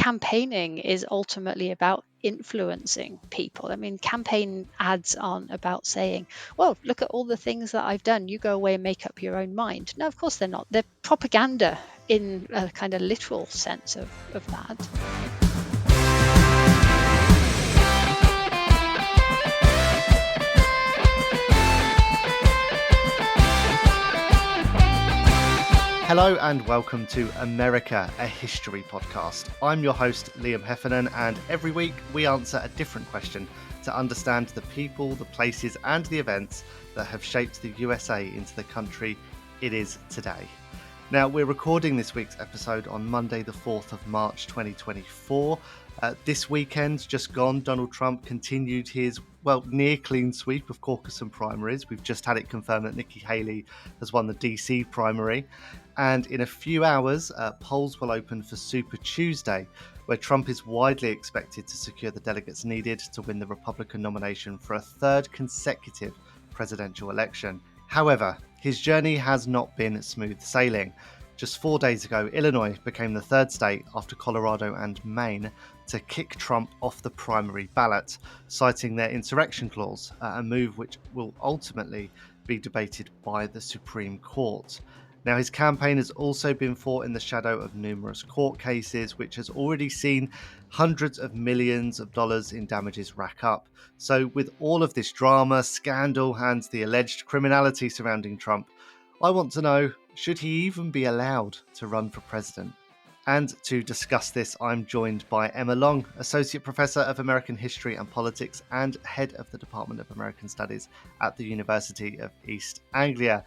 campaigning is ultimately about influencing people. I mean, campaign ads aren't about saying, well, look at all the things that I've done. You go away and make up your own mind. No, of course they're not. They're propaganda in a kind of literal sense of that. Hello and welcome to America, a History podcast. I'm your host, Liam Heffernan, and every week we answer a different question to understand the people, the places and the events that have shaped the USA into the country it is today. Now, we're recording this week's episode on Monday, the 4th of March, 2024. This weekend, just gone, Donald Trump continued his, near clean sweep of caucus and primaries. We've just had it confirmed that Nikki Haley has won the DC primary. And in a few hours, polls will open for Super Tuesday, where Trump is widely expected to secure the delegates needed to win the Republican nomination for a third consecutive presidential election. However, his journey has not been smooth sailing. Just 4 days ago, Illinois became the third state after Colorado and Maine to kick Trump off the primary ballot, citing their insurrection clause, a move which will ultimately be debated by the Supreme Court. Now, his campaign has also been fought in the shadow of numerous court cases, which has already seen hundreds of millions of dollars in damages rack up. So with all of this drama, scandal, and the alleged criminality surrounding Trump, I want to know, should he even be allowed to run for president? And to discuss this, I'm joined by Emma Long, Associate Professor of American History and Politics and Head of the Department of American Studies at the University of East Anglia.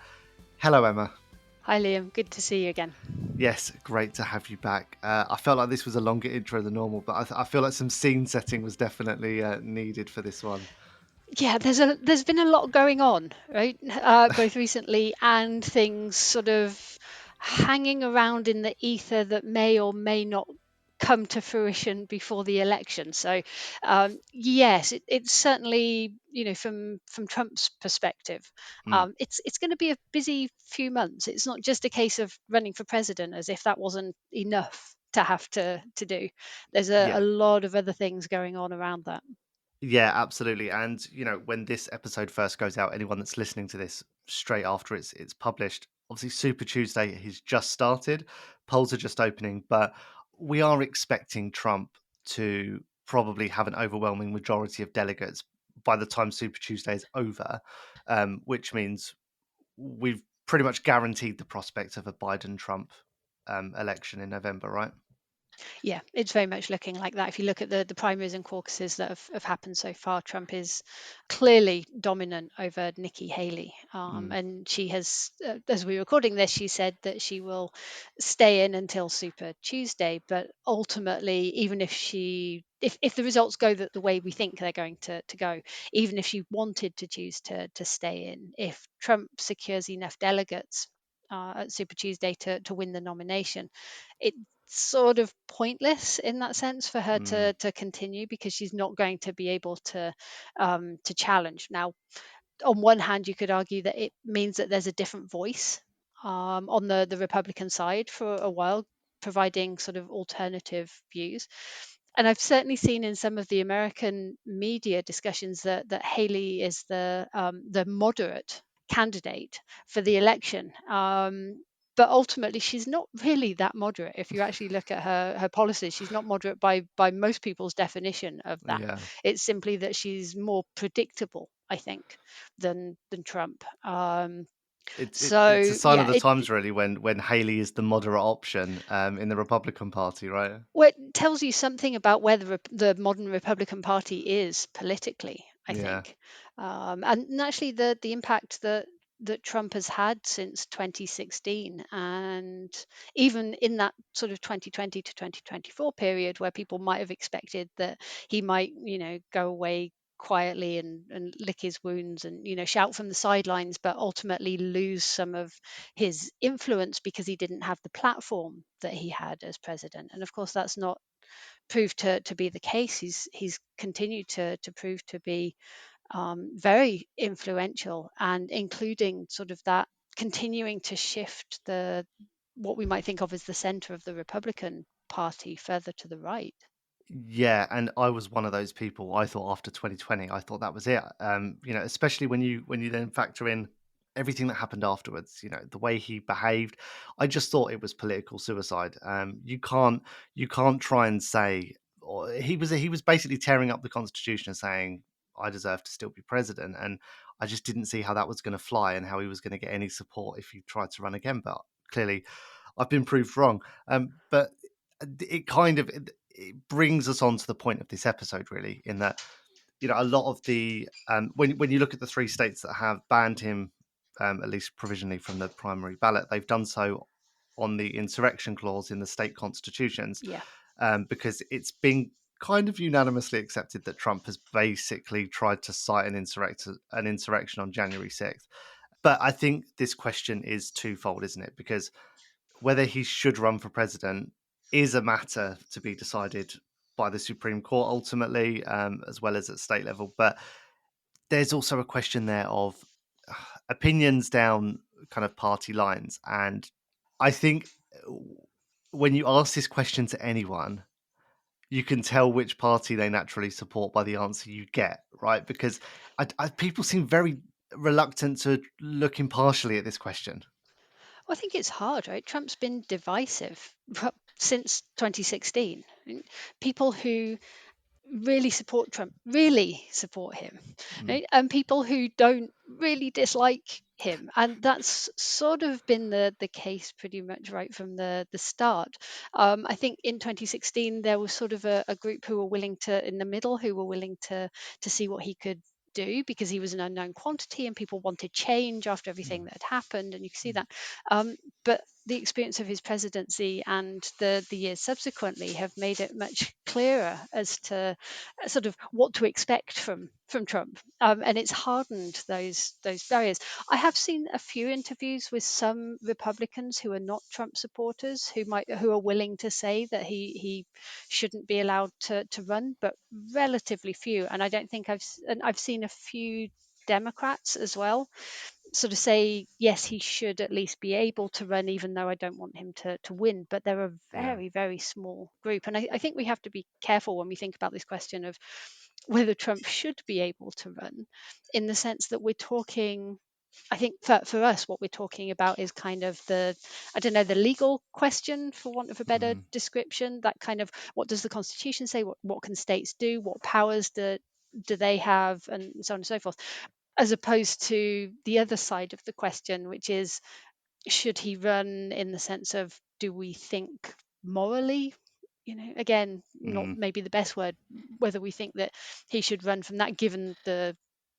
Hello, Emma. Hi, Liam. Good to see you again. Yes, great to have you back. I felt like this was a longer intro than normal, but I feel like some scene setting was definitely needed for this one. Yeah, there's been a lot going on, right? Both recently and things sort of hanging around in the ether that may or may not come to fruition before the election. So, yes, it's certainly, from Trump's perspective, it's going to be a busy few months. It's not just a case of running for president, as if that wasn't enough to have to do. There's a lot of other things going on around that. Yeah, absolutely. And, when this episode first goes out, anyone that's listening to this straight after it's published, obviously Super Tuesday has just started. Polls are just opening, but we are expecting Trump to probably have an overwhelming majority of delegates by the time Super Tuesday is over, which means we've pretty much guaranteed the prospect of a Biden-Trump election in November, right? Yeah, it's very much looking like that. If you look at the primaries and caucuses that have happened so far, Trump is clearly dominant over Nikki Haley. And she has, as we're recording this, she said that she will stay in until Super Tuesday. But ultimately, even if if the results go the way we think they're going to go, even if she wanted to choose to stay in, if Trump secures enough delegates at Super Tuesday to win the nomination, it's sort of pointless in that sense for her to continue, because she's not going to be able to challenge. Now, on one hand, you could argue that it means that there's a different voice on the Republican side for a while, providing sort of alternative views. And I've certainly seen in some of the American media discussions that Haley is the moderate candidate for the election. But ultimately, she's not really that moderate. If you actually look at her policies, she's not moderate by most people's definition of that. Yeah. It's simply that she's more predictable, I think, than Trump. It's a sign of Yeah, the times, really, when Haley is the moderate option in the Republican Party, right? well, it tells you something about where the modern Republican Party is politically, I Yeah. think, and actually the impact that Trump has had since 2016, and even in that sort of 2020 to 2024 period, where people might have expected that he might, go away quietly and lick his wounds and shout from the sidelines, but ultimately lose some of his influence because he didn't have the platform that he had as president. And of course, that's not proved to be the case. He's continued to prove to be very influential, and including sort of that continuing to shift what we might think of as the center of the Republican party further to the right. Yeah, and I was one of those people. I thought after 2020, I thought that was it. Especially when you then factor in everything that happened afterwards. The way he behaved, I just thought it was political suicide. You can't try and say, or he was basically tearing up the constitution and saying I deserve to still be president, and I just didn't see how that was going to fly and how he was going to get any support if he tried to run again. But clearly, I've been proved wrong. But it brings us on to the point of this episode, really, in that a lot of the when you look at the three states that have banned him, at least provisionally, from the primary ballot, they've done so on the insurrection clause in the state constitutions, Yeah. because it's been kind of unanimously accepted that Trump has basically tried to cite an insurrection on January 6th. But I think this question is twofold, isn't it? Because whether he should run for president is a matter to be decided by the Supreme Court ultimately, as well as at state level. But there's also a question there of opinions down kind of party lines. And I think when you ask this question to anyone, you can tell which party they naturally support by the answer you get, right? Because people seem very reluctant to look impartially at this question. Well, I think it's hard, right? Trump's been divisive since 2016. People who really support Trump really support him, Mm, right? And people who don't really dislike him. And that's sort of been the case pretty much right from the start. I think in 2016 there was sort of a group who were willing to, in the middle, who were willing to see what he could do because he was an unknown quantity and people wanted change after everything mm, that had happened, and you can see mm. that. But the experience of his presidency and the years subsequently have made it much clearer as to sort of what to expect from Trump, and it's hardened those barriers. I have seen a few interviews with some Republicans who are not Trump supporters who are willing to say that he shouldn't be allowed to run, but relatively few. And I don't think and I've seen a few Democrats as well sort of say yes, he should at least be able to run, even though I don't want him to win. But they're a Yeah. very small group, and I think we have to be careful when we think about this question of whether Trump should be able to run, in the sense that we're talking. I think for us, what we're talking about is kind of I don't know, the legal question, for want of a better Mm, description. That kind of, what does the Constitution say? What can states do? What powers do they have, and so on and so forth, as opposed to the other side of the question, which is, should he run, in the sense of, do we think morally, again, not mm. maybe the best word, whether we think that he should run from that, given the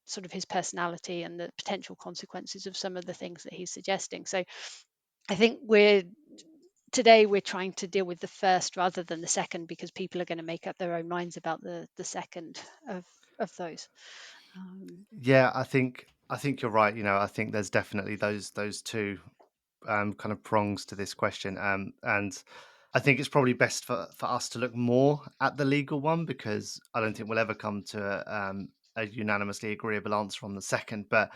sort of his personality and the potential consequences of some of the things that he's suggesting. So I think we're trying to deal with the first rather than the second, because people are going to make up their own minds about the second of those. Yeah, I think you're right. I think there's definitely those two kind of prongs to this question. And I think it's probably best for us to look more at the legal one, because I don't think we'll ever come to a unanimously agreeable answer on the second. But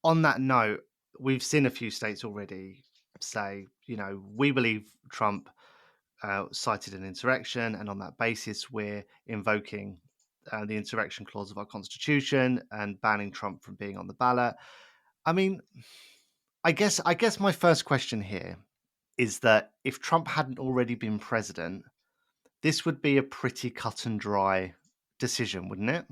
on that note, we've seen a few states already say, we believe Trump cited an insurrection, and on that basis, we're invoking the insurrection clause of our constitution and banning Trump from being on the ballot. I mean, I guess my first question here is that if Trump hadn't already been president, this would be a pretty cut and dry decision, wouldn't it?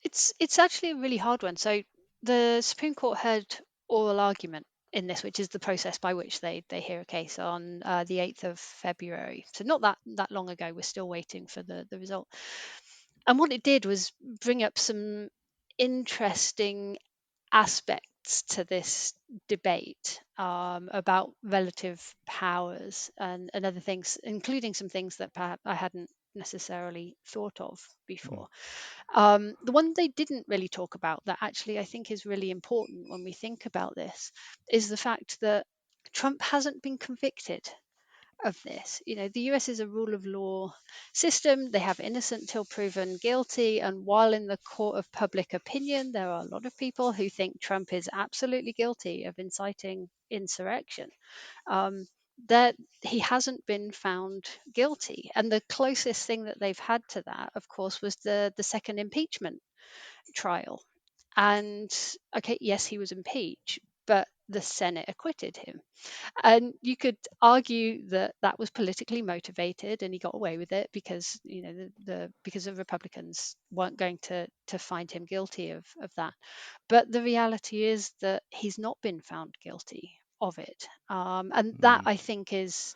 It's actually a really hard one. So the Supreme Court heard oral argument in this, which is the process by which they hear a case, on the 8th of February. So not that long ago. We're still waiting for the result. And what it did was bring up some interesting aspects to this debate, about relative powers and other things, including some things that perhaps I hadn't necessarily thought of Mm, before. The one they didn't really talk about, that actually I think is really important when we think about this, is the fact that Trump hasn't been convicted of this. The US is a rule of law system. They have innocent till proven guilty. And while in the court of public opinion, there are a lot of people who think Trump is absolutely guilty of inciting insurrection, um, that he hasn't been found guilty. And the closest thing that they've had to that, of course, was the second impeachment trial. And okay, yes, he was impeached, but the Senate acquitted him. And you could argue that that was politically motivated, and he got away with it because because the Republicans weren't going to find him guilty of that. But the reality is that he's not been found guilty of it, and Mm, that I think is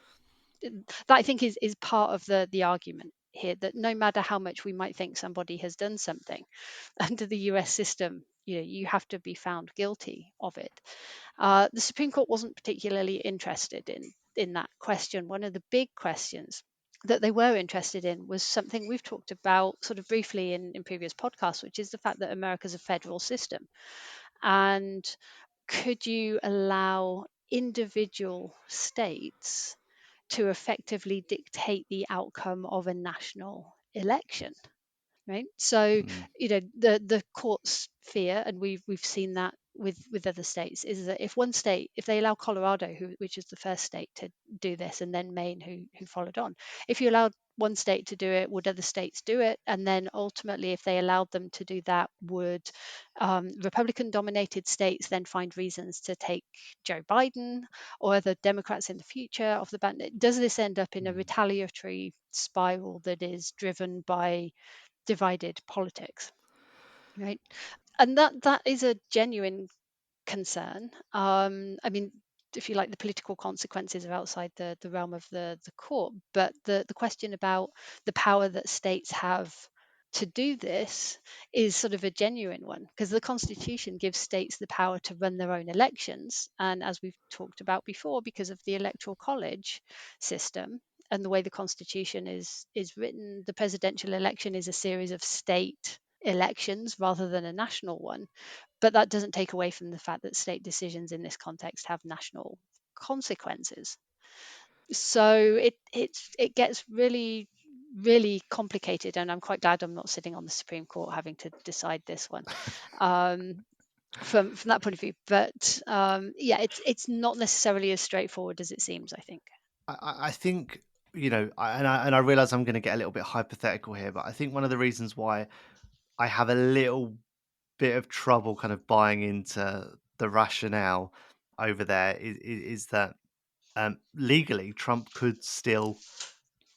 part of the argument here, that no matter how much we might think somebody has done something under the US system, you have to be found guilty of it. The Supreme Court wasn't particularly interested in that question. One of the big questions that they were interested in was something we've talked about sort of briefly in previous podcasts, which is the fact that America's a federal system. And could you allow individual states to effectively dictate the outcome of a national election? Right, so mm, the courts fear, and we've seen that with other states, is that if they allow Colorado, which is the first state to do this, and then Maine, who followed on, if you allowed one state to do it, would other states do it? And then ultimately, if they allowed them to do that, would Republican dominated states then find reasons to take Joe Biden or other Democrats in the future off the bat? Does this end up in a mm. retaliatory spiral that is driven by divided politics, right? And that is a genuine concern. I mean, if you like, the political consequences are outside the realm of the court, but the question about the power that states have to do this is sort of a genuine one, because the Constitution gives states the power to run their own elections. And as we've talked about before, because of the Electoral College system and the way the Constitution is written, the presidential election is a series of state elections rather than a national one. But that doesn't take away from the fact that state decisions in this context have national consequences. So it gets really complicated, and I'm quite glad I'm not sitting on the Supreme Court having to decide this one. Um, from that point of view, but yeah, it's not necessarily as straightforward as it seems, I think. I think and I realize I'm going to get a little bit hypothetical here, but I think one of the reasons why I have a little bit of trouble kind of buying into the rationale over there is that legally Trump could still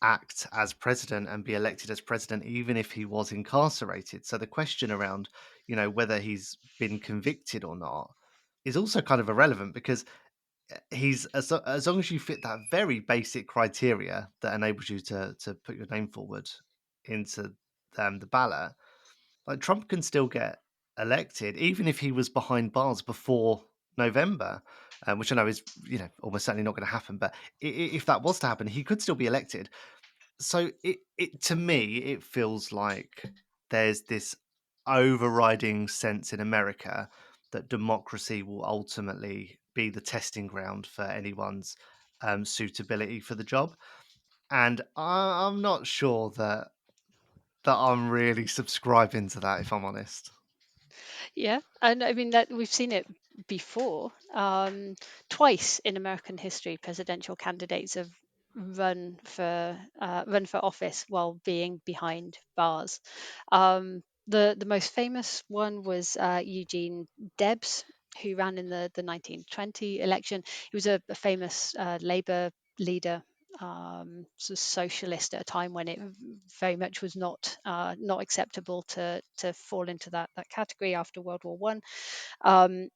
act as president and be elected as president even if he was incarcerated. So the question around, whether he's been convicted or not is also kind of irrelevant because he's as long as you fit that very basic criteria that enables you to put your name forward into the ballot, like Trump can still get elected even if he was behind bars before November, which I know is almost certainly not going to happen. But if that was to happen, he could still be elected. So it to me it feels like there's this overriding sense in America that democracy will ultimately be the testing ground for anyone's suitability for the job, and I'm not sure that I'm really subscribing to that, if I'm honest. Yeah, and I mean that we've seen it before. Twice in American history, presidential candidates have run for office while being behind bars. The most famous one was Eugene Debs, who ran in the 1920 election. He was a famous Labour leader, sort of socialist at a time when it very much was not acceptable to fall into that category after World War One.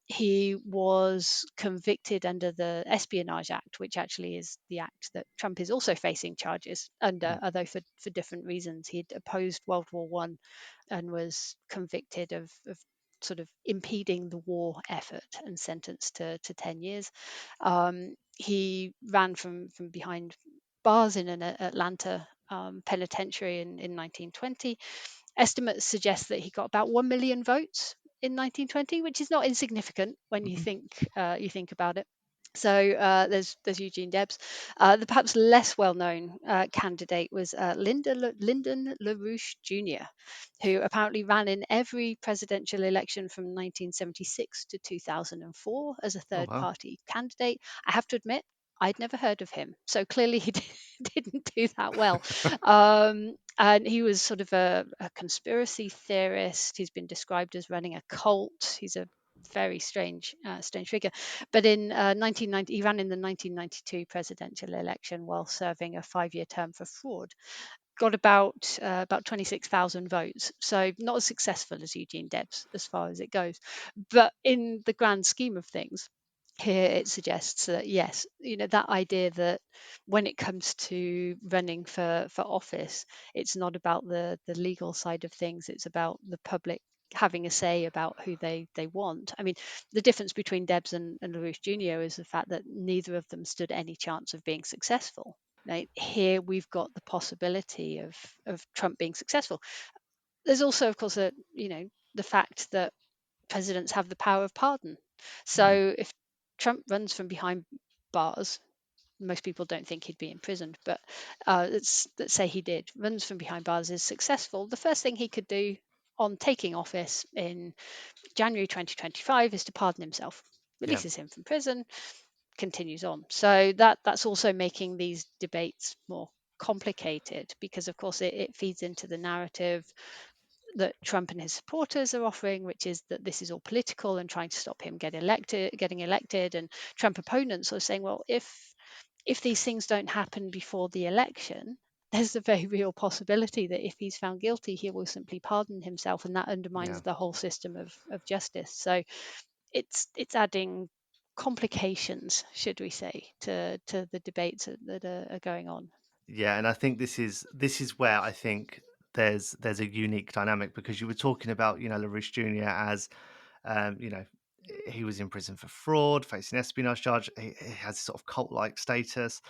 He was convicted under the Espionage Act, which actually is the act that Trump is also facing charges under, Mm, although for different reasons. He'd opposed World War One and was convicted of sort of impeding the war effort and sentenced to 10 years. He ran from behind bars in an Atlanta penitentiary in 1920. Estimates suggest that he got about 1 million votes in 1920, which is not insignificant when mhm. you think about it. So there's Eugene Debs. The perhaps less well-known candidate was Lyndon LaRouche Jr., who apparently ran in every presidential election from 1976 to 2004 as a Oh wow. third-party candidate. I have to admit, I'd never heard of him. So clearly he didn't do that well. And he was sort of a conspiracy theorist. He's been described as running a cult. He's a very strange figure. But in 1990, he ran in the 1992 presidential election while serving a 5-year term for fraud. Got about 26,000 votes, so not as successful as Eugene Debs as far as it goes. But in the grand scheme of things, here it suggests that yes, that idea that when it comes to running for office, it's not about the legal side of things, it's about the public having a say about who they want. I mean, the difference between Debs and LaRouche Jr. is the fact that neither of them stood any chance of being successful. Right? Here we've got the possibility of Trump being successful. There's also, of course, the fact that presidents have the power of pardon. Mm. So if Trump runs from behind bars, most people don't think he'd be imprisoned, but let's say he did, runs from behind bars, is successful. The first thing he could do on taking office in January 2025 is to pardon himself, Yeah. releases him from prison, continues on. So that's also making these debates more complicated because, of course, it feeds into the narrative that Trump and his supporters are offering, which is that this is all political and trying to stop him getting elected. And Trump opponents are saying, well, if these things don't happen before the election, there's a very real possibility that if he's found guilty, he will simply pardon himself, and that Yeah. undermines the whole system of justice. So it's adding complications, should we say, to the debates that are going on. Yeah, and I think this is where I think there's a unique dynamic, because you were talking about, LaRouche Jr. as, um, you know he was in prison for fraud, facing espionage charge. He has sort of cult-like status.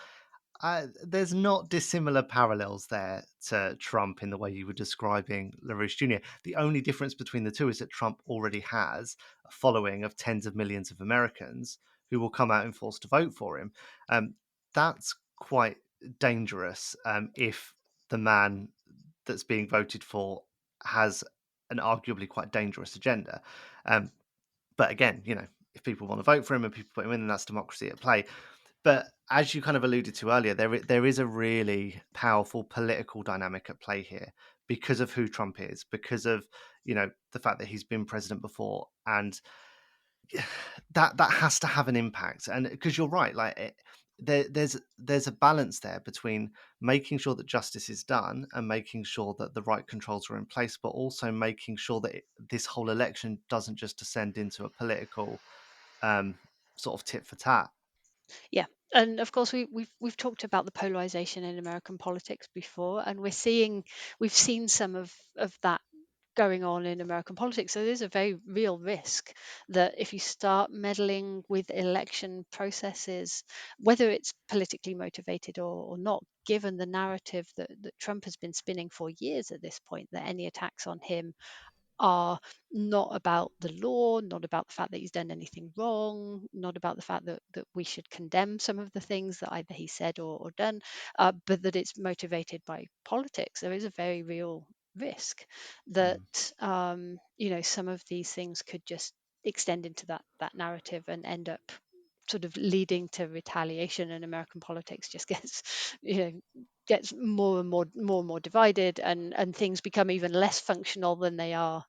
There's not dissimilar parallels there to Trump in the way you were describing LaRouche Jr. The only difference between the two is that Trump already has a following of tens of millions of Americans who will come out in force to vote for him. That's quite dangerous, if the man that's being voted for has an arguably quite dangerous agenda. Um, but again, if people want to vote for him and people put him in, then that's democracy at play. But as you kind of alluded to earlier, there is a really powerful political dynamic at play here because of who Trump is, because of the fact that he's been president before, and that has to have an impact. And because you're right, like there's a balance there between making sure that justice is done and making sure that the right controls are in place, but also making sure that this whole election doesn't just descend into a political um, sort of tit for tat. Yeah, and of course we've talked about the polarization in American politics before, and we've seen some of that going on in American politics. So there's a very real risk that if you start meddling with election processes, whether it's politically motivated or not, given the narrative that Trump has been spinning for years at this point, that any attacks on him are not about the law, not about the fact that he's done anything wrong, not about the fact that we should condemn some of the things that either he said or done, but that it's motivated by politics. There is a very real risk that Mm, some of these things could just extend into that narrative and end up sort of leading to retaliation, and American politics just gets more and more divided, and things become even less functional than they are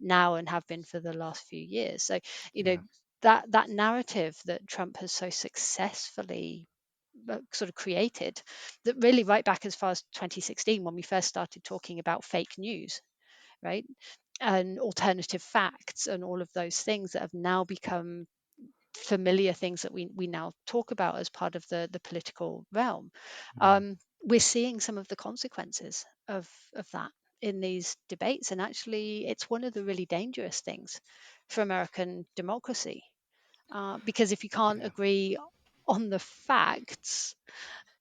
now and have been for the last few years. So you know yeah. that narrative that Trump has so successfully sort of created, that really right back as far as 2016 when we first started talking about fake news, right, and alternative facts and all of those things that have now become familiar things that we now talk about as part of the political realm. Mm, We're seeing some of the consequences of that in these debates, and actually it's one of the really dangerous things for American democracy, because if you can't yeah. agree on the facts,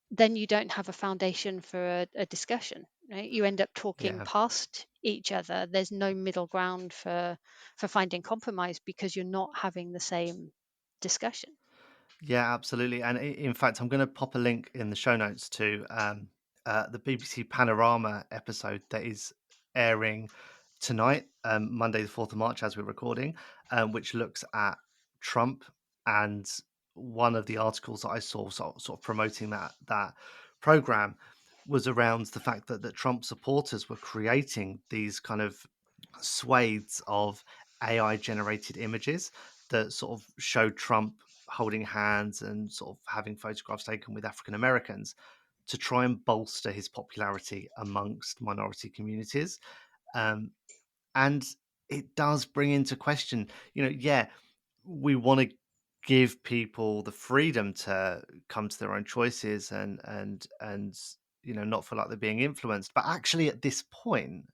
then you don't have a foundation for a discussion, right? You end up talking Yeah. past each other. There's no middle ground for finding compromise because you're not having the same discussion. Yeah, absolutely. And in fact, I'm going to pop a link in the show notes to the BBC Panorama episode that is airing tonight, Monday, the 4th of March, as we're recording, which looks at Trump and one of the articles that I saw sort of promoting that program was around the fact that Trump supporters were creating these kind of swathes of AI generated images that sort of showed Trump holding hands and sort of having photographs taken with African Americans to try and bolster his popularity amongst minority communities. Um, and it does bring into question, yeah, we want to give people the freedom to come to their own choices and not feel like they're being influenced, but actually at this point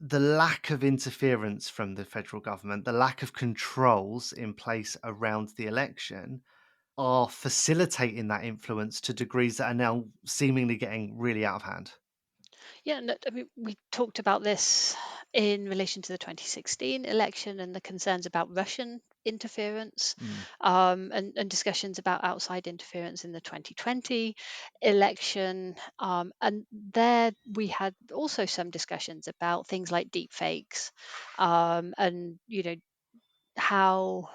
the lack of interference from the federal government, the lack of controls in place around the election are facilitating that influence to degrees that are now seemingly getting really out of hand. Yeah, no, I mean, we talked about this in relation to the 2016 election and the concerns about Russian interference, Mm, and discussions about outside interference in the 2020 election. And there we had also some discussions about things like deep fakes, and how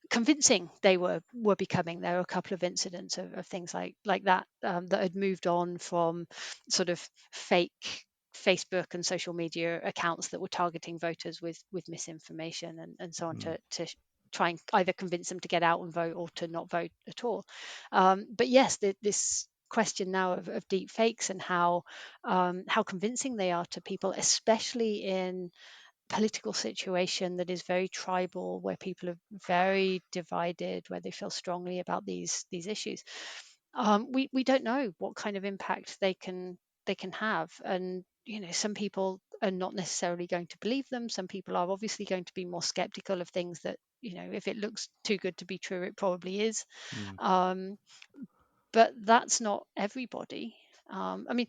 convincing they were becoming. There were a couple of incidents of things like that, that had moved on from sort of fake Facebook and social media accounts that were targeting voters with misinformation and so on, mm, to try and either convince them to get out and vote or to not vote at all. But yes, this question now of deep fakes and how convincing they are to people, especially in political situation that is very tribal, where people are very divided, where they feel strongly about these issues. We don't know what kind of impact they can have, and some people are not necessarily going to believe them. Some people are obviously going to be more skeptical of things that, if it looks too good to be true, it probably is. mm. Um, but that's not everybody. I mean,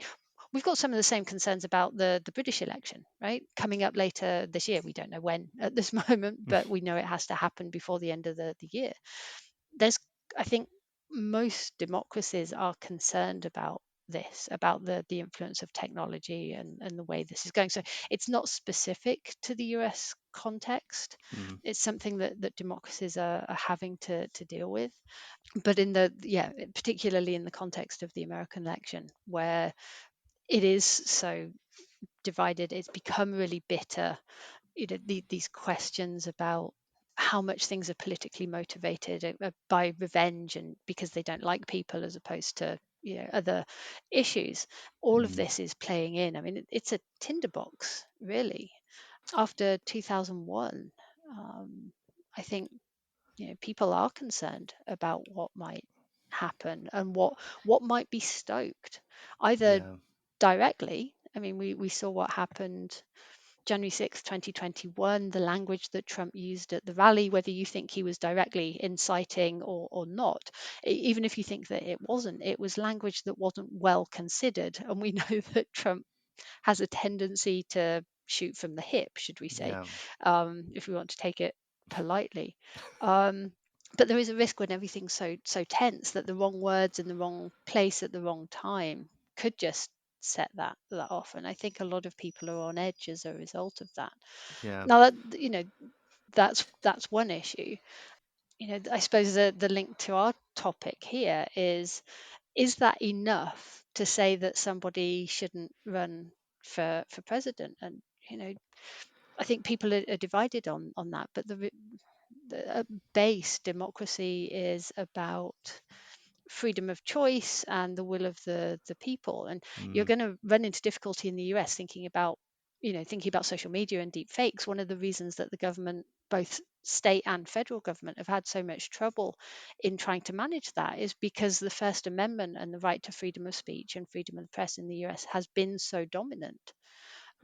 we've got some of the same concerns about the British election, right? Coming up later this year. We don't know when at this moment, but we know it has to happen before the end of the year. There's, I think, most democracies are concerned about this, about the influence of technology and the way this is going. So it's not specific to the US context. Mm, It's something that democracies are having to deal with. But in the yeah, particularly in the context of the American election, where it is so divided, it's become really bitter. These questions about how much things are politically motivated, by revenge and because they don't like people, as opposed to other issues. All of mm. this is playing in. I mean, it's a tinderbox, really. After 2001, I think people are concerned about what might happen and what might be stoked, either Yeah. directly. I mean, we saw what happened January 6th, 2021, the language that Trump used at the rally, whether you think he was directly inciting or not. Even if you think that it wasn't, it was language that wasn't well considered. And we know that Trump has a tendency to shoot from the hip, should we say, Yeah. if we want to take it politely. Um, but there is a risk when everything's so tense that the wrong words in the wrong place at the wrong time could just set that off. And I think a lot of people are on edge as a result of that. Yeah. Now that's one issue. I suppose the link to our topic here is that enough to say that somebody shouldn't run for president? And I think people are divided on that, but the base democracy is about freedom of choice and the will of the people. And you're Mm, going to run into difficulty in the US thinking about social media and deep fakes. One of the reasons that the government, both state and federal government, have had so much trouble in trying to manage that is because the First Amendment and the right to freedom of speech and freedom of the press in the US has been so dominant.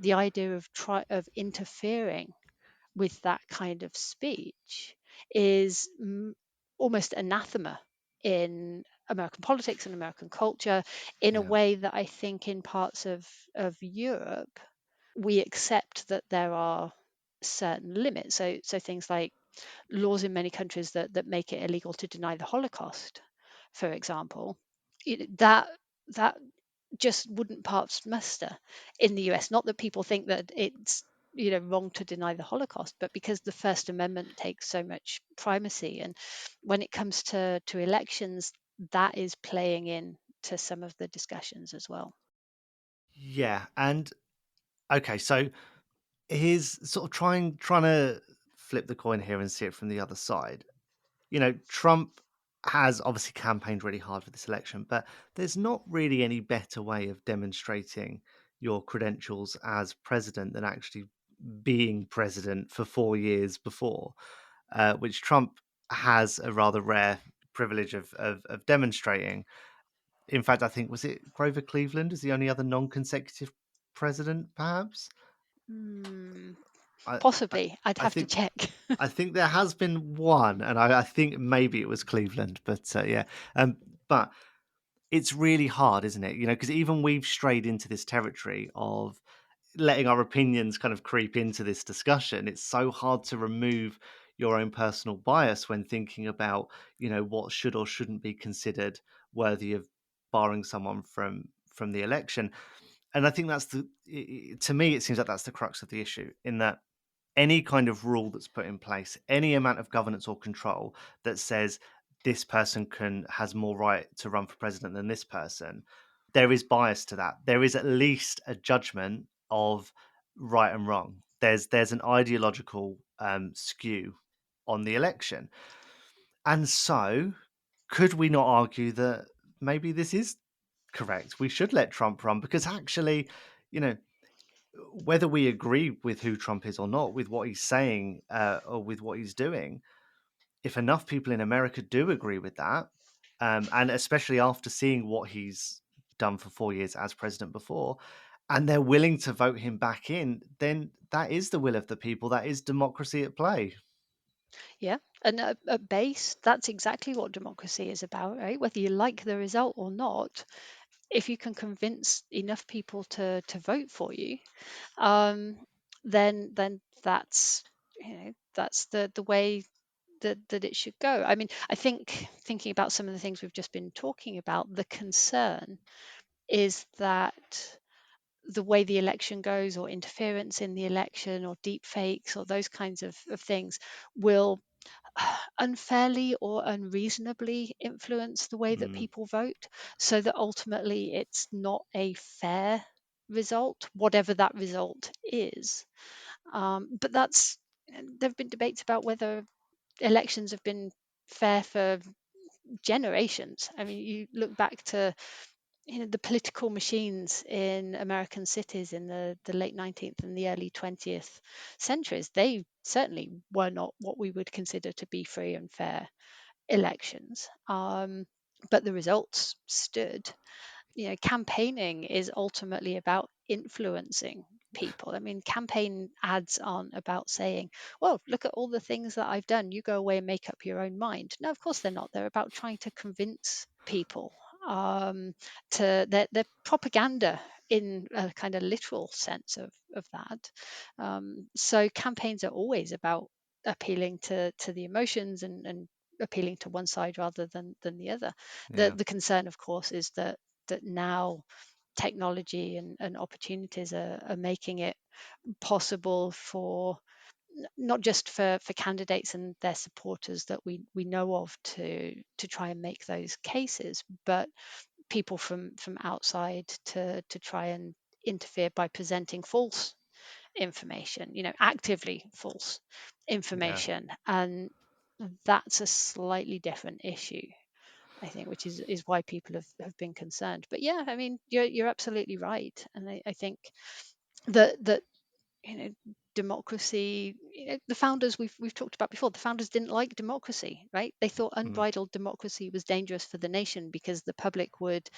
The idea of interfering with that kind of speech is almost anathema in American politics and American culture, in a yeah. way that I think in parts of Europe we accept that there are certain limits. So things like laws in many countries that make it illegal to deny the Holocaust, for example, that just wouldn't pass muster in the US. Not that people think that it's wrong to deny the Holocaust, but because the First Amendment takes so much primacy. And when it comes to elections, that is playing in to some of the discussions as well. Yeah, and okay, so here's sort of trying to flip the coin here and see it from the other side. Trump has obviously campaigned really hard for this election, but there's not really any better way of demonstrating your credentials as president than actually being president for 4 years before, which Trump has a rather rare privilege of demonstrating. In fact, I think, was it Grover Cleveland is the only other non-consecutive president, perhaps? Hmm, I, I, possibly. I'd I have to think check. I think there has been one, and I think maybe it was Cleveland, but yeah. But it's really hard, isn't it? Because even we've strayed into this territory of letting our opinions kind of creep into this discussion. It's so hard to remove your own personal bias when thinking about, what should or shouldn't be considered worthy of barring someone from the election. And I think that's to me, it seems like that's the crux of the issue, in that any kind of rule that's put in place, any amount of governance or control that says this person has more right to run for president than this person, there is bias to that. There is at least a judgment of right and wrong. There's an ideological skew on the election, and so could we not argue that maybe this is correct? We should let Trump run because actually, you know, whether we agree with who Trump is or not, with what he's saying or with what he's doing, if enough people in America do agree with that, and especially after seeing what he's done for 4 years as president before, and they're willing to vote him back in, then that is the will of the people. That is democracy at play. Yeah, and at base, that's exactly what democracy is about, right? Whether you like the result or not, if you can convince enough people to vote for you, um, then that's the way that it should go. I mean, I think thinking about some of the things we've just been talking about, the concern is that the way the election goes, or interference in the election, or deep fakes, or those kinds of things, will unfairly or unreasonably influence the way that Mm, people vote, so that ultimately it's not a fair result, whatever that result is. But there have been debates about whether elections have been fair for generations. I mean, you look back to the political machines in American cities in the late 19th and the early 20th centuries. They certainly were not what we would consider to be free and fair elections. But the results stood. Campaigning is ultimately about influencing people. I mean, campaign ads aren't about saying, well, look at all the things that I've done. You go away and make up your own mind. No, of course they're not. They're about trying to convince people to their propaganda in a kind of literal sense of that. So campaigns are always about appealing to the emotions and appealing to one side rather than the other. The yeah, the concern, of course, is that now technology and opportunities are making it possible for not just for candidates and their supporters that we know of to try and make those cases, but people from outside to try and interfere by presenting false information, actively false yeah. information. And that's a slightly different issue, I think, which is why people have been concerned. But yeah, I mean, you're absolutely right. And I think that you know democracy, the founders we've talked about before, the founders didn't like democracy, right? They thought Mm, unbridled democracy was dangerous for the nation because the public would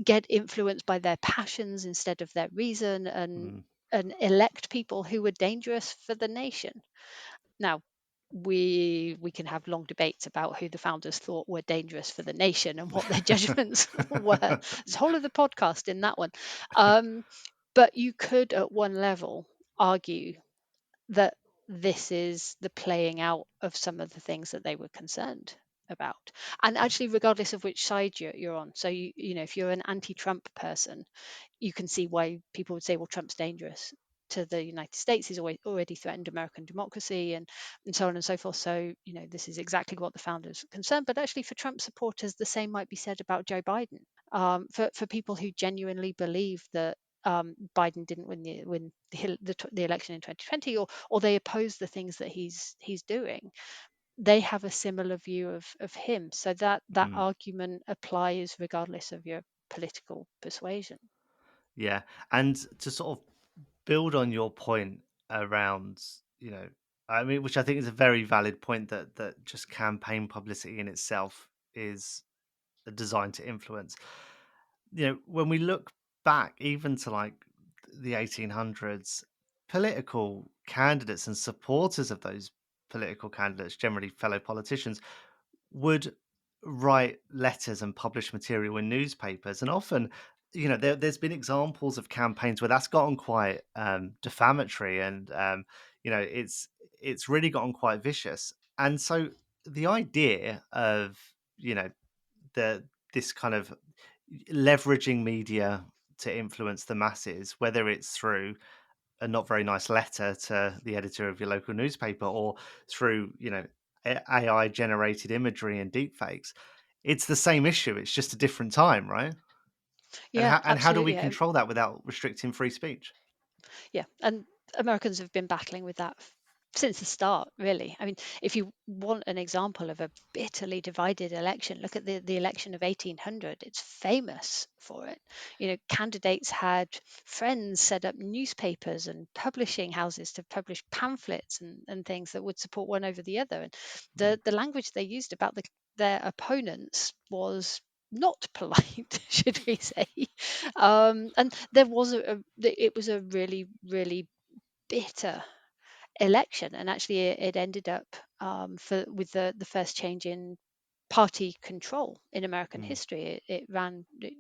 get influenced by their passions instead of their reason, mm, and elect people who were dangerous for the nation. Now, we can have long debates about who the founders thought were dangerous for the nation and what their judgments were. There's a whole of the podcast in that one. Um, but you could, at one level, argue that this is the playing out of some of the things that they were concerned about. And actually, regardless of which side you're on, so if you're an anti-Trump person, you can see why people would say, well, Trump's dangerous to the United States. He's already threatened American democracy and so on and so forth. So, this is exactly what the founders are concerned. But actually, for Trump supporters, the same might be said about Joe Biden. For people who genuinely believe that Biden didn't win the election in 2020, or they oppose the things that he's doing, they have a similar view of him. So that Mm. argument applies regardless of your political persuasion. Yeah. And to sort of build on your point around, I mean, which I think is a very valid point, that just campaign publicity in itself is designed to influence. When we look back even to like the 1800s, political candidates and supporters of those political candidates, generally fellow politicians, would write letters and publish material in newspapers. And often, there's been examples of campaigns where that's gotten quite defamatory, and it's really gotten quite vicious. And so the idea of the this kind of leveraging media to influence the masses, whether it's through a not very nice letter to the editor of your local newspaper, or through AI generated imagery and deepfakes, it's the same issue. It's just a different time, right? And Yeah, how do we absolutely. control that without restricting free speech? Yeah, and Americans have been battling with that since the start, really. I mean, if you want an example of a bitterly divided election, look at the election of 1800. It's famous for it. Candidates had friends set up newspapers and publishing houses to publish pamphlets and things that would support one over the other. And Mm, the language they used about their opponents was not polite, should we say. And there was it was a really, really bitter election, and actually it ended up with the first change in party control in American mm, history. The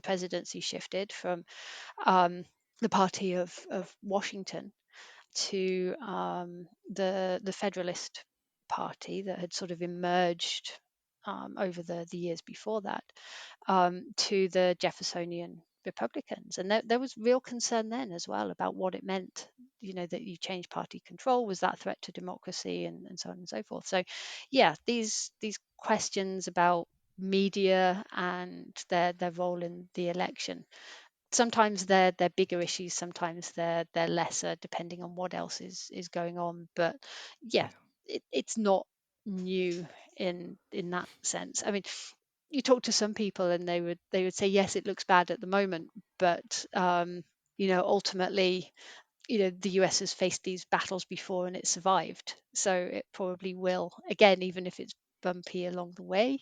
presidency shifted from um, the party of Washington to the Federalist Party that had sort of emerged over the years before that, to the Jeffersonian Republicans. And there was real concern then as well about what it meant, that you change party control. Was that threat to democracy, and so on and so forth. So, yeah, these questions about media and their role in the election, sometimes they're bigger issues, sometimes they're lesser, depending on what else is going on. But yeah, yeah, it's not new in that sense. I mean, you talk to some people and they would say, yes, it looks bad at the moment, but ultimately, the US has faced these battles before and it survived, so it probably will again, even if it's bumpy along the way.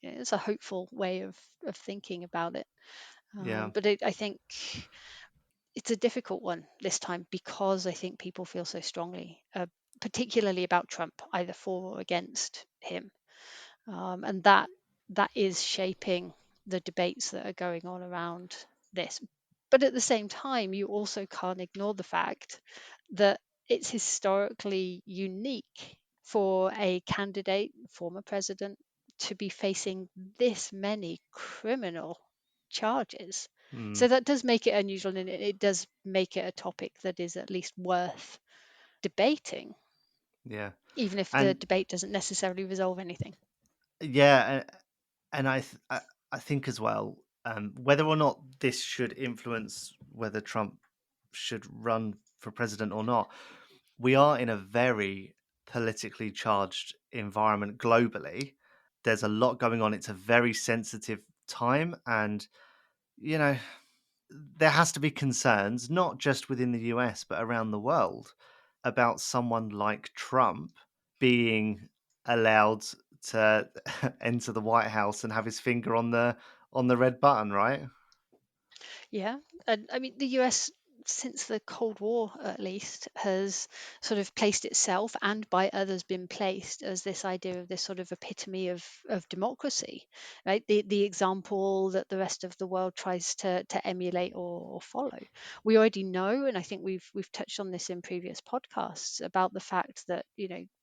It's a hopeful way of thinking about it. yeah, But I think it's a difficult one this time, because I think people feel so strongly, particularly about Trump, either for or against him, and that is shaping the debates that are going on around this. But at the same time, you also can't ignore the fact that it's historically unique for a candidate, former president, to be facing this many criminal charges. mm, So that does make it unusual, and it does make it a topic that is at least worth debating, yeah. even if the And debate doesn't necessarily resolve anything. yeah, and I think as well, whether or not this should influence whether Trump should run for president or not, we are in a very politically charged environment globally. There's a lot going on. It's a very sensitive time, and you know there has to be concerns, not just within the US but around the world, about someone like Trump being allowed to enter the White House and have his finger on the red button, right? Yeah, and I mean, the US, since the Cold War at least, has sort of placed itself, and by others been placed, as this idea of this sort of epitome of democracy, right? The example that the rest of the world tries to emulate or follow. We already know, and I think we've touched on this in previous podcasts, about the fact that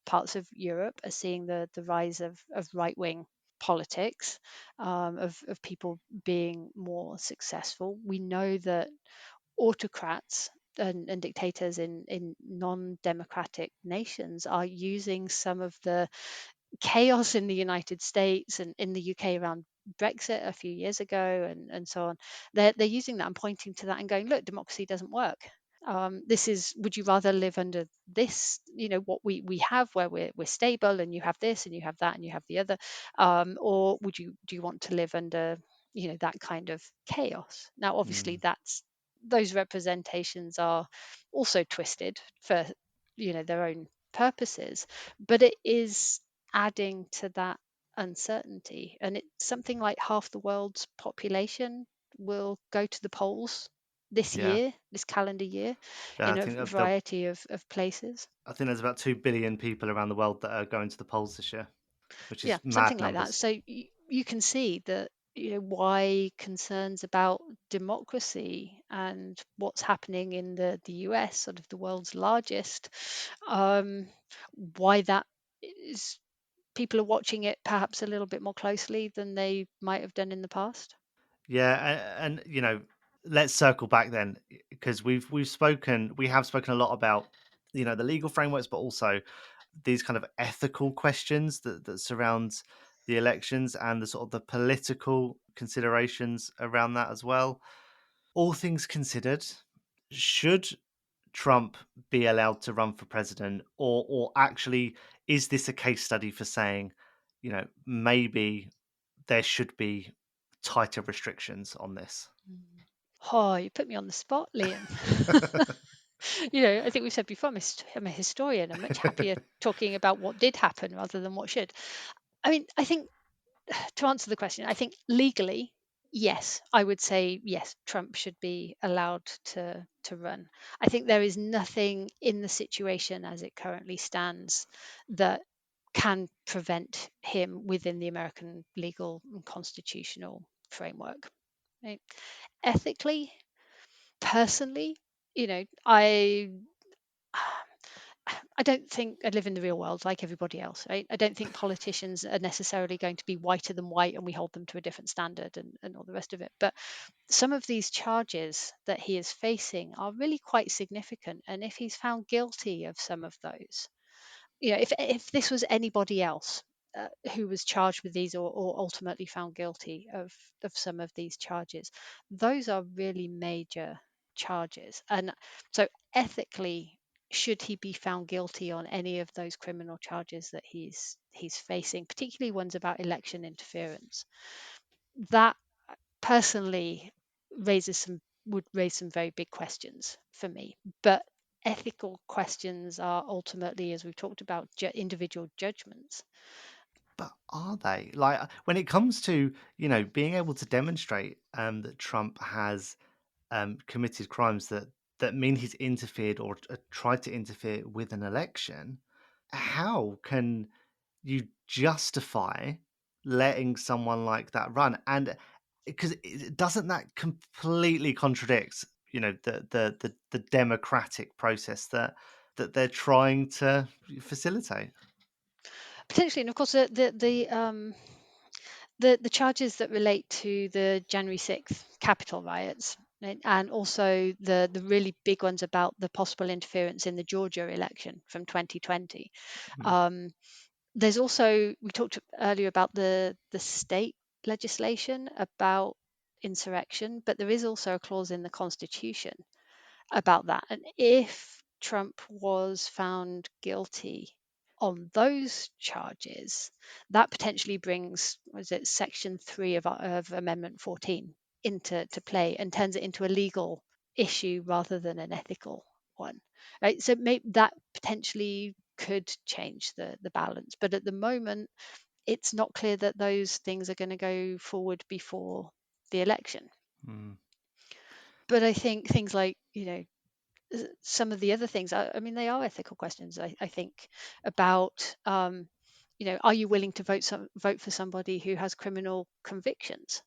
parts of Europe are seeing the rise of right wing politics, of people being more successful. We know that autocrats and dictators in non-democratic nations are using some of the chaos in the United States and in the UK around Brexit a few years ago and so on. They're using that and pointing to that and going, look, democracy doesn't work. This is, would you rather live under this, what we have, where we're stable and you have this and you have that and you have the other, or do you want to live under that kind of chaos? Now obviously Mm, those representations are also twisted for their own purposes, but it is adding to that uncertainty. And it's something like half the world's population will go to the polls yeah, this calendar year, yeah. in a variety of places. I think there's about 2 billion people around the world that are going to the polls this year, which Yeah, is mad something like that. numbers. So you can see that, why concerns about democracy and what's happening in the US, sort of the world's largest, um, why that is, people are watching it perhaps a little bit more closely than they might have done in the past. Yeah, and let's circle back then, because we have spoken a lot about the legal frameworks, but also these kind of ethical questions that surround the elections and the sort of the political considerations around that as well. All things considered, should Trump be allowed to run for president, or actually is this a case study for saying, maybe there should be tighter restrictions on this? Mm. Oh, you put me on the spot, Liam. I think we've said before, I'm a historian. I'm much happier talking about what did happen rather than what should. I mean, I think, to answer the question, I think legally, yes, I would say yes, Trump should be allowed to run. I think there is nothing in the situation as it currently stands that can prevent him within the American legal and constitutional framework. Right? Ethically, personally, I don't think I live in the real world like everybody else, right? I don't think politicians are necessarily going to be whiter than white and we hold them to a different standard and all the rest of it. But some of these charges that he is facing are really quite significant. And if he's found guilty of some of those, if this was anybody else who was charged with these, or ultimately found guilty of some of these charges, those are really major charges. And so ethically, should he be found guilty on any of those criminal charges that he's facing, particularly ones about election interference, that personally would raise some very big questions for me. But ethical questions are ultimately, as we've talked about, individual judgments. But are they, like, when it comes to being able to demonstrate that Trump has committed crimes that mean he's interfered or tried to interfere with an election? How can you justify letting someone like that run? And because doesn't that completely contradict the democratic process that they're trying to facilitate? Potentially, and of course, the charges that relate to the January 6th Capitol riots, right, and also the really big ones about the possible interference in the Georgia election from 2020. Mm, Um, there's also, we talked earlier about the state legislation about insurrection, but there is also a clause in the Constitution about that. And if Trump was found guilty on those charges, that potentially brings, was it Section 3 of Amendment 14 into play and turns it into a legal issue rather than an ethical one. Right? So maybe that potentially could change the balance. But at the moment, it's not clear that those things are going to go forward before the election. mm. But I think things like, some of the other things, I mean, they are ethical questions, I think, about, are you willing to vote for somebody who has criminal convictions?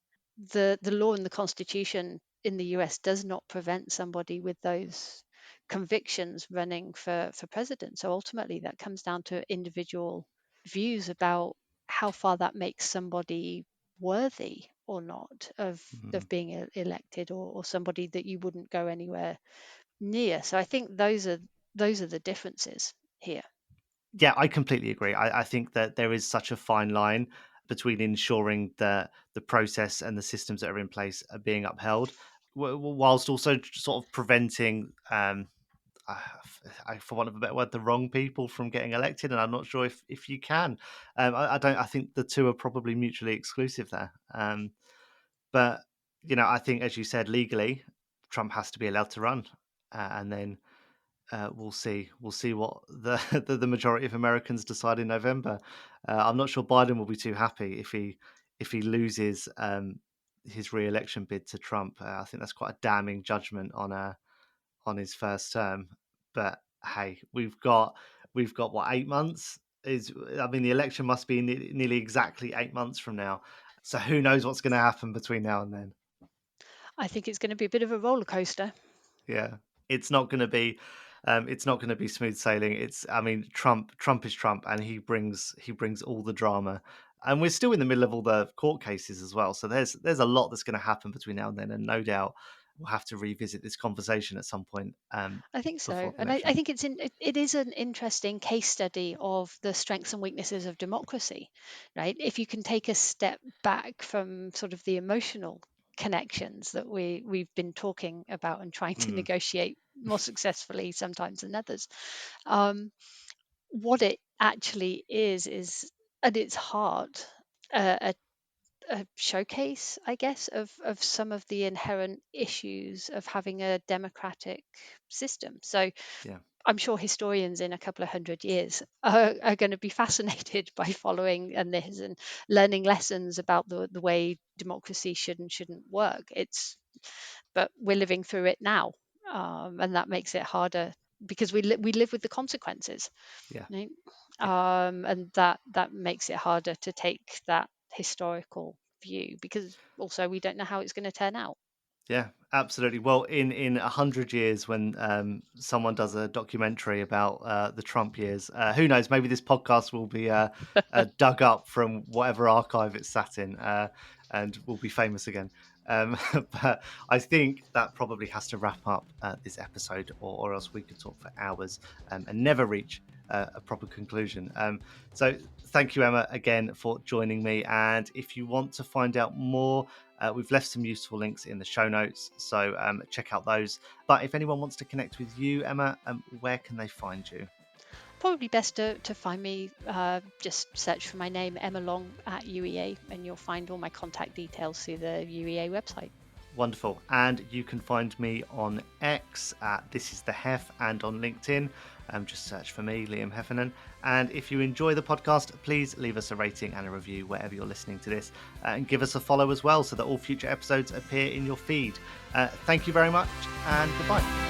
The law and the Constitution in the US does not prevent somebody with those convictions running for president. So ultimately, that comes down to individual views about how far that makes somebody worthy or not of Mm. being elected, or somebody that you wouldn't go anywhere near. So I think those are the differences here. Yeah, I completely agree. I think that there is such a fine line between ensuring that the process and the systems that are in place are being upheld, whilst also sort of preventing, for want of a better word, the wrong people from getting elected. And I'm not sure if you can. I don't. I think the two are probably mutually exclusive there. But I think, as you said, legally, Trump has to be allowed to run, and then we'll see. We'll see what the majority of Americans decide in November. I'm not sure Biden will be too happy if he loses his re-election bid to Trump. I think that's quite a damning judgment on his first term. But hey, we've got what, 8 months? The election must be nearly exactly 8 months from now. So who knows what's going to happen between now and then? I think it's going to be a bit of a roller coaster. Yeah, it's not going to be, it's not going to be smooth sailing. Trump is Trump, and he brings all the drama, and we're still in the middle of all the court cases as well. So there's a lot that's going to happen between now and then, and no doubt we'll have to revisit this conversation at some point I think so, before the and election. I think it is an interesting case study of the strengths and weaknesses of democracy, right? If you can take a step back from sort of the emotional connections that we've been talking about and trying to Mm, negotiate more successfully sometimes than others, um, what it actually is at its heart a showcase, I guess, of some of the inherent issues of having a democratic system. So yeah, I'm sure historians in a couple of hundred years are going to be fascinated by following and this and learning lessons about the way democracy should and shouldn't work. But we're living through it now, and that makes it harder because we live with the consequences, yeah, right? yeah. And that makes it harder to take that historical view because also we don't know how it's going to turn out. Yeah, absolutely. Well, in 100 years, when someone does a documentary about the Trump years, who knows? Maybe this podcast will be dug up from whatever archive it's sat in, and will be famous again. But I think that probably has to wrap up this episode, or else we could talk for hours and never reach a proper conclusion. So, thank you, Emma, again for joining me. And if you want to find out more, we've left some useful links in the show notes, so check out those. But if anyone wants to connect with you, Emma, where can they find you? Probably best to find me, just search for my name, Emma Long at UEA, and you'll find all my contact details through the UEA website. Wonderful. And you can find me on X at This Is The Hef, and on LinkedIn. Just search for me, Liam Heffernan. And if you enjoy the podcast, please leave us a rating and a review wherever you're listening to this, and give us a follow as well so that all future episodes appear in your feed. Thank you very much, and goodbye.